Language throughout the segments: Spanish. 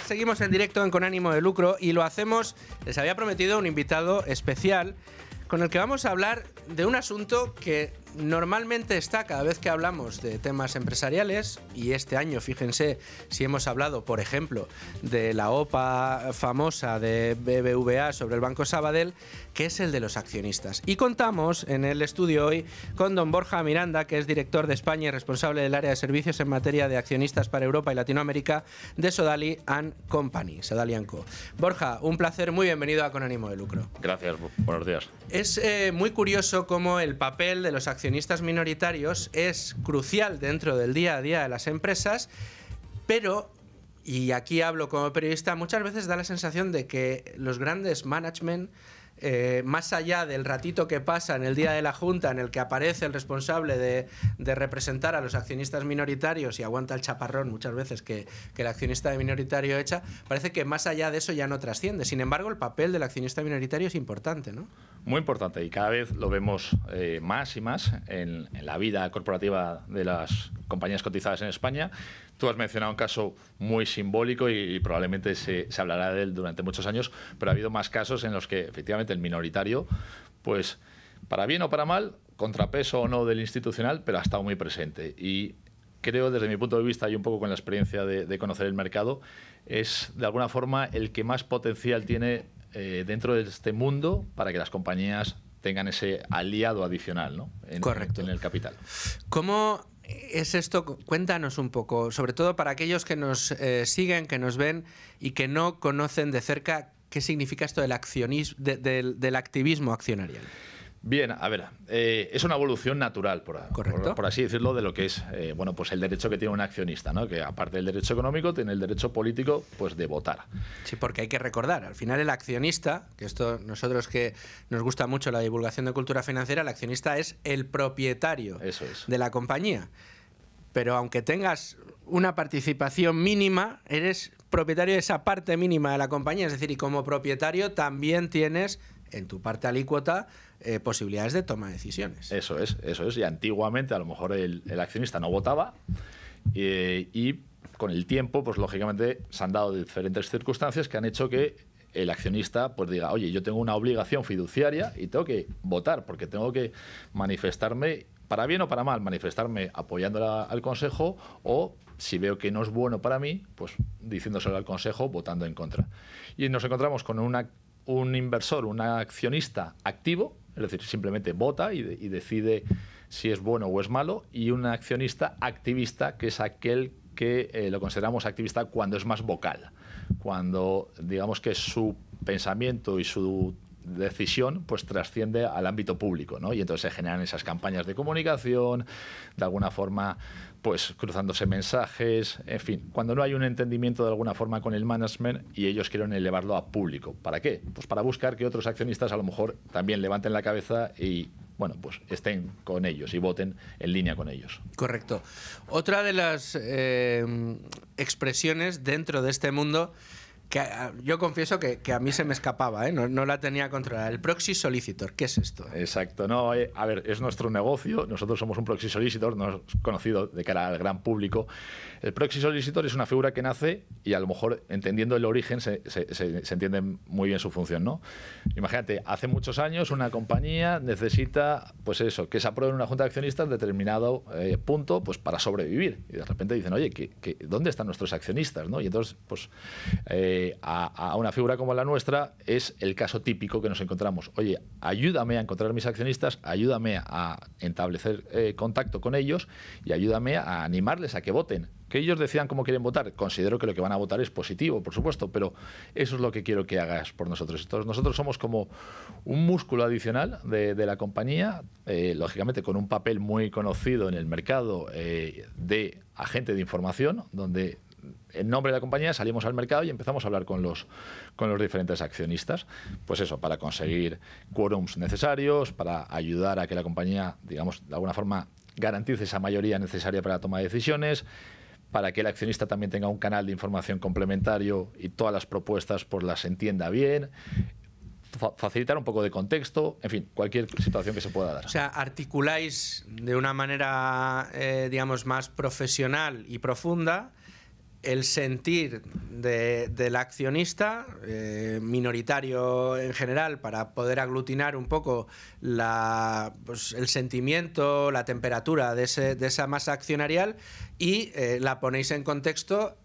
seguimos en directo en Con Ánimo de Lucro y lo hacemos, les había prometido un invitado especial con el que vamos a hablar de un asunto que normalmente está cada vez que hablamos de temas empresariales, y este año, fíjense, si hemos hablado, por ejemplo, de la OPA famosa de BBVA sobre el Banco Sabadell, que es el de los accionistas. Y contamos en el estudio hoy con don Borja Miranda, que es director de España y responsable del área de servicios en materia de accionistas para Europa y Latinoamérica de Sodali & Company, Sodali & Co. Borja, un placer, muy bienvenido a Con Ánimo de Lucro. Gracias, buenos días. Es muy curioso cómo el papel de los accionistas minoritarios es crucial dentro del día a día de las empresas, pero, y aquí hablo como periodista, muchas veces da la sensación de que los grandes management, más allá del ratito que pasa en el día de la junta en el que aparece el responsable de representar a los accionistas minoritarios y aguanta el chaparrón muchas veces que el accionista minoritario echa, parece que más allá de eso ya no trasciende. Sin embargo, el papel del accionista minoritario es importante, ¿no? Muy importante, y cada vez lo vemos más y más en la vida corporativa de las compañías cotizadas en España. Tú has mencionado un caso muy simbólico y probablemente se hablará de él durante muchos años, pero ha habido más casos en los que efectivamente el minoritario, pues para bien o para mal, contrapeso o no del institucional, pero ha estado muy presente. Y creo, desde mi punto de vista y un poco con la experiencia de conocer el mercado, es de alguna forma el que más potencial tiene dentro de este mundo para que las compañías tengan ese aliado adicional, ¿no? Correcto. En el capital. ¿Cómo es esto? Cuéntanos un poco, sobre todo para aquellos que nos siguen, que nos ven y que no conocen de cerca qué significa esto del del activismo accionarial. Bien, a ver, es una evolución natural, por así decirlo, de lo que es bueno, pues el derecho que tiene un accionista, ¿no? Que aparte del derecho económico, tiene el derecho político, pues de votar. Sí, porque hay que recordar, al final el accionista, que esto nosotros que nos gusta mucho la divulgación de cultura financiera, el accionista es el propietario de la compañía. Pero aunque tengas una participación mínima, eres propietario de esa parte mínima de la compañía. Es decir, y como propietario también tienes en tu parte alícuota posibilidades de toma de decisiones. Eso es. Y antiguamente a lo mejor el accionista no votaba y con el tiempo, pues lógicamente se han dado diferentes circunstancias que han hecho que el accionista pues diga, oye, yo tengo una obligación fiduciaria y tengo que votar porque tengo que manifestarme, para bien o para mal, manifestarme apoyando al consejo, o si veo que no es bueno para mí, pues diciéndoselo al consejo, votando en contra. Y nos encontramos con un inversor, un accionista activo, es decir, simplemente vota y decide si es bueno o es malo, y un accionista activista, que es aquel que lo consideramos activista cuando es más vocal, cuando digamos que su pensamiento y su decisión pues trasciende al ámbito público, ¿no? Y entonces se generan esas campañas de comunicación, de alguna forma pues cruzándose mensajes, en fin, cuando no hay un entendimiento de alguna forma con el management y ellos quieren elevarlo a público. ¿Para qué? Pues para buscar que otros accionistas a lo mejor también levanten la cabeza y bueno, pues estén con ellos y voten en línea con ellos. Correcto. Otra de las expresiones dentro de este mundo que yo confieso que a mí se me escapaba, no la tenía controlada. El proxy solicitor, ¿qué es esto? Exacto, no, a ver, es nuestro negocio, nosotros somos un proxy solicitor, no es conocido de cara al gran público. El proxy solicitor es una figura que nace y a lo mejor entendiendo el origen se entiende muy bien su función, ¿no? Imagínate, hace muchos años una compañía necesita, pues eso, que se apruebe en una junta de accionistas determinado punto, pues para sobrevivir. Y de repente dicen, oye, ¿dónde están nuestros accionistas, ¿no? Y entonces, pues a una figura como la nuestra es el caso típico que nos encontramos. Oye, ayúdame a encontrar mis accionistas, ayúdame a establecer contacto con ellos y ayúdame a animarles a que voten. Que ellos decidan cómo quieren votar. Considero que lo que van a votar es positivo, por supuesto, pero eso es lo que quiero que hagas por nosotros. Entonces, nosotros somos como un músculo adicional de la compañía, lógicamente con un papel muy conocido en el mercado de agente de información, donde en nombre de la compañía salimos al mercado y empezamos a hablar con los diferentes accionistas, pues eso, para conseguir quórums necesarios, para ayudar a que la compañía, digamos, de alguna forma garantice esa mayoría necesaria para la toma de decisiones, para que el accionista también tenga un canal de información complementario y todas las propuestas pues las entienda bien, facilitar un poco de contexto, en fin, cualquier situación que se pueda dar. O sea, articuláis de una manera, digamos, más profesional y profunda el sentir del accionista minoritario en general, para poder aglutinar un poco pues, el sentimiento, la temperatura de esa masa accionarial, y la ponéis en contexto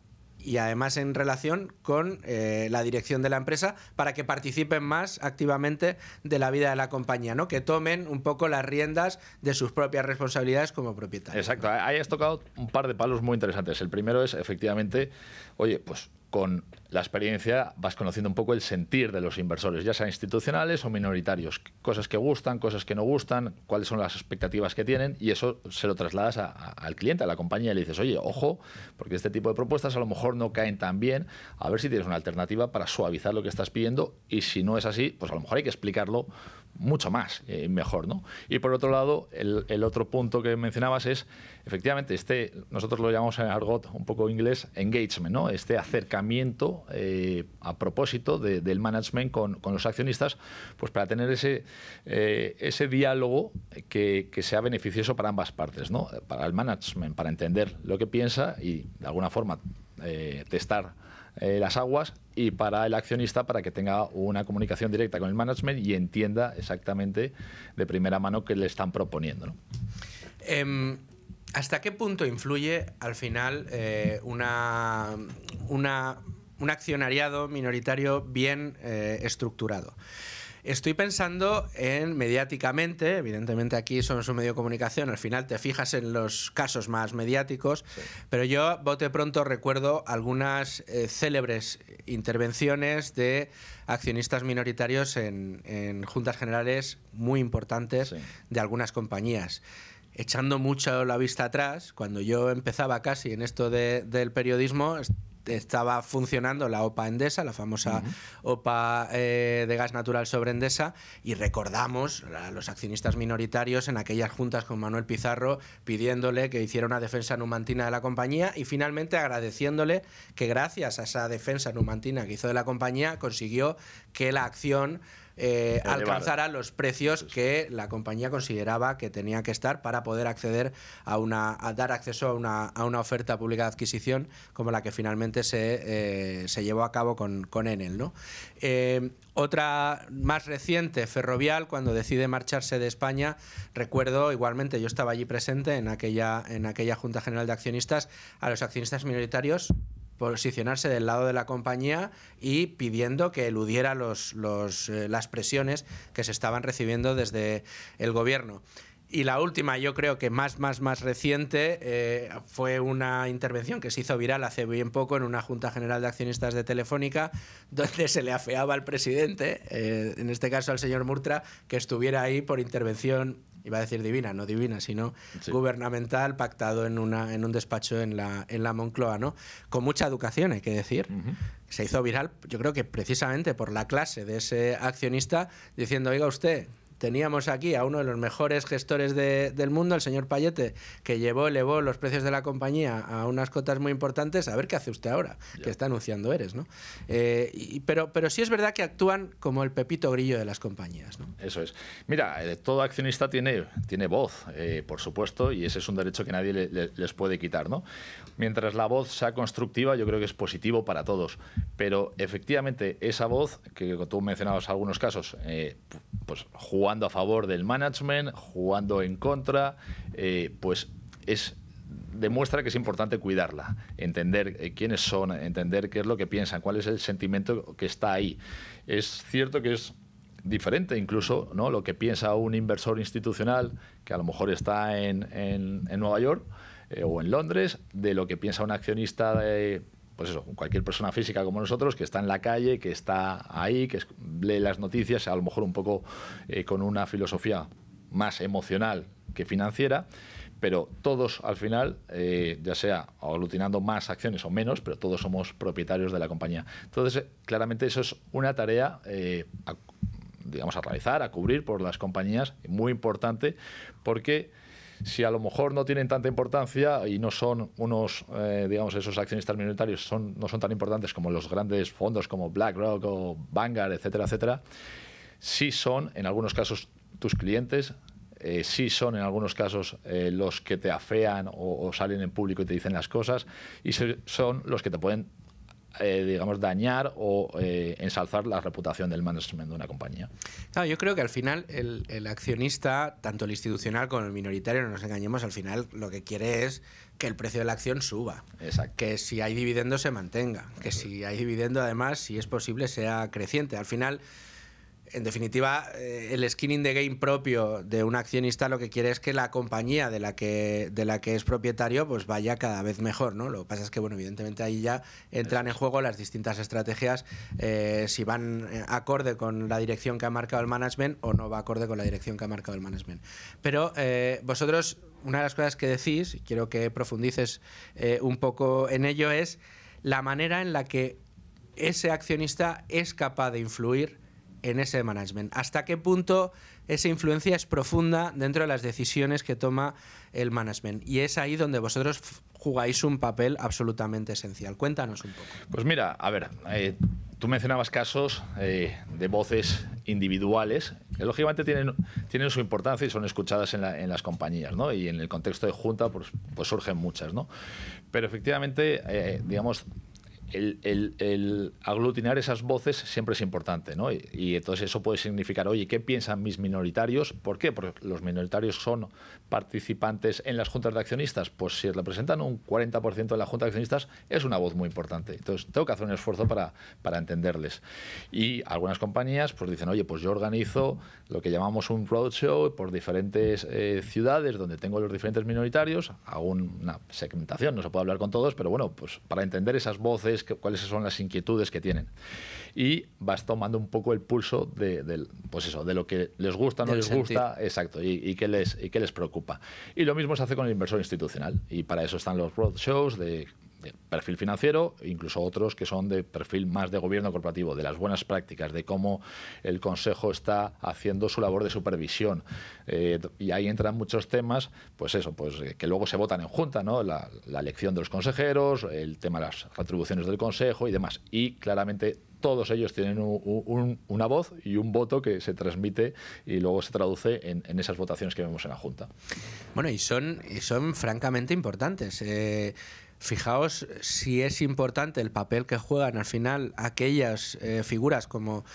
y además en relación con la dirección de la empresa, para que participen más activamente de la vida de la compañía, ¿no? Que tomen un poco las riendas de sus propias responsabilidades como propietarios. Exacto, ¿no? Ahí has tocado un par de palos muy interesantes. El primero es, efectivamente, oye, pues con la experiencia vas conociendo un poco el sentir de los inversores, ya sean institucionales o minoritarios, cosas que gustan, cosas que no gustan, cuáles son las expectativas que tienen, y eso se lo trasladas al cliente, a la compañía, y le dices, oye, ojo, porque este tipo de propuestas a lo mejor no caen tan bien, a ver si tienes una alternativa para suavizar lo que estás pidiendo, y si no es así, pues a lo mejor hay que explicarlo mucho más, mejor, ¿no? Y por otro lado, el otro punto que mencionabas es, efectivamente, nosotros lo llamamos en argot un poco inglés, engagement, ¿no? Este acercamiento a propósito del management con los accionistas, pues para tener ese diálogo que sea beneficioso para ambas partes, ¿no? Para el management, para entender lo que piensa y de alguna forma testar las aguas, y para el accionista, para que tenga una comunicación directa con el management y entienda exactamente de primera mano qué le están proponiendo, ¿no? ¿Hasta qué punto influye al final un accionariado minoritario bien estructurado? Estoy pensando en mediáticamente, evidentemente aquí somos un medio de comunicación, al final te fijas en los casos más mediáticos, sí. Pero yo, bote pronto, recuerdo algunas célebres intervenciones de accionistas minoritarios en juntas generales muy importantes, sí, de algunas compañías. Echando mucho la vista atrás, cuando yo empezaba casi en esto del periodismo, estaba funcionando la OPA Endesa, la famosa OPA de gas natural sobre Endesa, y recordamos a los accionistas minoritarios en aquellas juntas con Manuel Pizarro pidiéndole que hiciera una defensa numantina de la compañía, y finalmente agradeciéndole que gracias a esa defensa numantina que hizo de la compañía consiguió que la acción alcanzara los precios que la compañía consideraba que tenía que estar para poder acceder a dar acceso a una oferta pública de adquisición como la que finalmente se llevó a cabo con Enel, ¿no? Otra más reciente, Ferrovial, cuando decide marcharse de España, recuerdo igualmente, yo estaba allí presente en aquella Junta General de Accionistas, a los accionistas minoritarios posicionarse del lado de la compañía y pidiendo que eludiera las presiones que se estaban recibiendo desde el gobierno. Y la última, yo creo que más reciente, fue una intervención que se hizo viral hace bien poco en una Junta General de Accionistas de Telefónica, donde se le afeaba al presidente, en este caso al señor Murtra, que estuviera ahí por intervención, iba a decir divina, no divina, sino sí, gubernamental, pactado en un despacho en la Moncloa, ¿no? Con mucha educación, hay que decir. Se hizo viral, yo creo que precisamente por la clase de ese accionista, diciendo, oiga usted, teníamos aquí a uno de los mejores gestores del mundo, el señor Payete, que elevó los precios de la compañía a unas cotas muy importantes. A ver qué hace usted ahora, que está anunciando Eres, ¿no? Pero sí es verdad que actúan como el Pepito Grillo de las compañías, ¿no? Eso es. Mira, todo accionista tiene voz, por supuesto, y ese es un derecho que nadie les puede quitar, ¿no? Mientras la voz sea constructiva, yo creo que es positivo para todos. Pero efectivamente, esa voz, que tú mencionabas algunos casos, pues jugando a favor del management, jugando en contra, pues demuestra que es importante cuidarla, entender quiénes son, entender qué es lo que piensan, cuál es el sentimiento que está ahí. Es cierto que es diferente incluso, ¿no?, lo que piensa un inversor institucional que a lo mejor está en Nueva York o en Londres, de lo que piensa un accionista pues eso, cualquier persona física como nosotros, que está en la calle, que está ahí, que lee las noticias, a lo mejor un poco con una filosofía más emocional que financiera, pero todos al final, ya sea aglutinando más acciones o menos, pero todos somos propietarios de la compañía. Entonces, claramente eso es una tarea a realizar, a cubrir por las compañías, muy importante, porque si a lo mejor no tienen tanta importancia y no son unos, esos accionistas minoritarios no son tan importantes como los grandes fondos como BlackRock o Vanguard, etcétera, etcétera, sí son, en algunos casos, tus clientes, sí son en algunos casos los que te afean o salen en público y te dicen las cosas, y son los que te pueden digamos, dañar o ensalzar la reputación del management de una compañía. Claro, yo creo que al final el accionista, tanto el institucional como el minoritario, no nos engañemos, al final lo que quiere es que el precio de la acción suba. Exacto. Que si hay dividendo se mantenga, que si hay dividendo además, si es posible, sea creciente. Al final, en definitiva, el skin in the game propio de un accionista lo que quiere es que la compañía de la que es propietario pues vaya cada vez mejor, ¿no? Lo que pasa es que, bueno, evidentemente ahí ya entran en juego las distintas estrategias, si van acorde con la dirección que ha marcado el management o no va acorde con la dirección que ha marcado el management. Pero vosotros, una de las cosas que decís, y quiero que profundices un poco en ello, es la manera en la que ese accionista es capaz de influir en ese management. ¿Hasta qué punto esa influencia es profunda dentro de las decisiones que toma el management? Y es ahí donde vosotros jugáis un papel absolutamente esencial. Cuéntanos un poco. Pues mira, a ver, tú mencionabas casos de voces individuales que lógicamente tienen su importancia y son escuchadas en las compañías, ¿no? Y en el contexto de junta pues surgen muchas, ¿no? Pero efectivamente, digamos, el aglutinar esas voces siempre es importante, ¿no? Y entonces eso puede significar, oye, ¿qué piensan mis minoritarios? ¿Por qué? Porque los minoritarios son participantes en las juntas de accionistas. Pues si representan un 40% de la junta de accionistas, es una voz muy importante. Entonces tengo que hacer un esfuerzo para entenderles. Y algunas compañías pues dicen, oye, pues yo organizo lo que llamamos un roadshow por diferentes ciudades donde tengo los diferentes minoritarios, hago una segmentación, no se puede hablar con todos, pero bueno, pues para entender esas voces, cuáles son las inquietudes que tienen. Y vas tomando un poco el pulso pues eso, de lo que les gusta, no les gusta, exacto, y qué les preocupa. Y lo mismo se hace con el inversor institucional. Y para eso están los roadshows de perfil financiero, incluso otros que son de perfil más de gobierno corporativo, de las buenas prácticas, de cómo el consejo está haciendo su labor de supervisión. Y ahí entran muchos temas, pues eso, pues que luego se votan en junta, ¿no? La elección de los consejeros, el tema de las retribuciones del consejo y demás. Y claramente todos ellos tienen una voz y un voto que se transmite y luego se traduce en esas votaciones que vemos en la junta. Bueno, y son francamente importantes. Fijaos si es importante el papel que juegan al final aquellas figuras como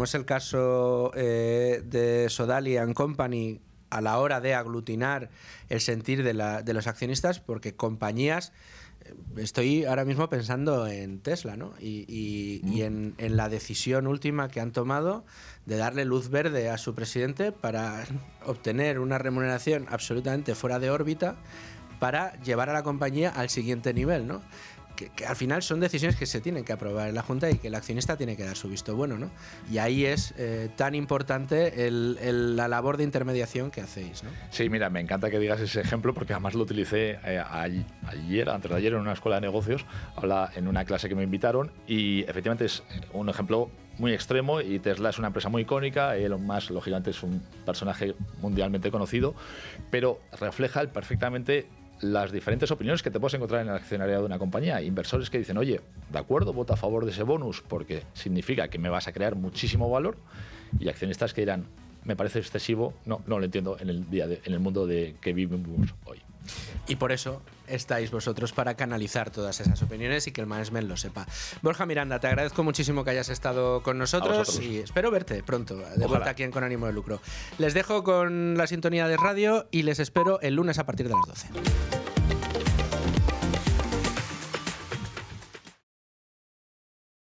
es el caso de Sodali & Company a la hora de aglutinar el sentir de los accionistas, porque compañías, estoy ahora mismo pensando en Tesla, ¿no? Y en la decisión última que han tomado de darle luz verde a su presidente para obtener una remuneración absolutamente fuera de órbita para llevar a la compañía al siguiente nivel, ¿no? Que al final son decisiones que se tienen que aprobar en la Junta y que el accionista tiene que dar su visto bueno, ¿no? Y ahí es tan importante la labor de intermediación que hacéis, ¿no? Sí, mira, me encanta que digas ese ejemplo porque además lo utilicé antes de ayer en una escuela de negocios, en una clase que me invitaron, y efectivamente es un ejemplo muy extremo, y Tesla es una empresa muy icónica, Elon Musk lógicamente es un personaje mundialmente conocido, pero refleja perfectamente las diferentes opiniones que te puedes encontrar en el accionariado de una compañía. Inversores que dicen, oye, de acuerdo, vota a favor de ese bonus porque significa que me vas a crear muchísimo valor, y accionistas que dirán, me parece excesivo, no lo entiendo en el mundo que vivimos hoy. Y por eso estáis vosotros para canalizar todas esas opiniones y que el management lo sepa. Borja Miranda, te agradezco muchísimo que hayas estado con nosotros y espero verte pronto de vuelta aquí en Con Ánimo de Lucro. Les dejo con la sintonía de radio y les espero el lunes a partir de las 12.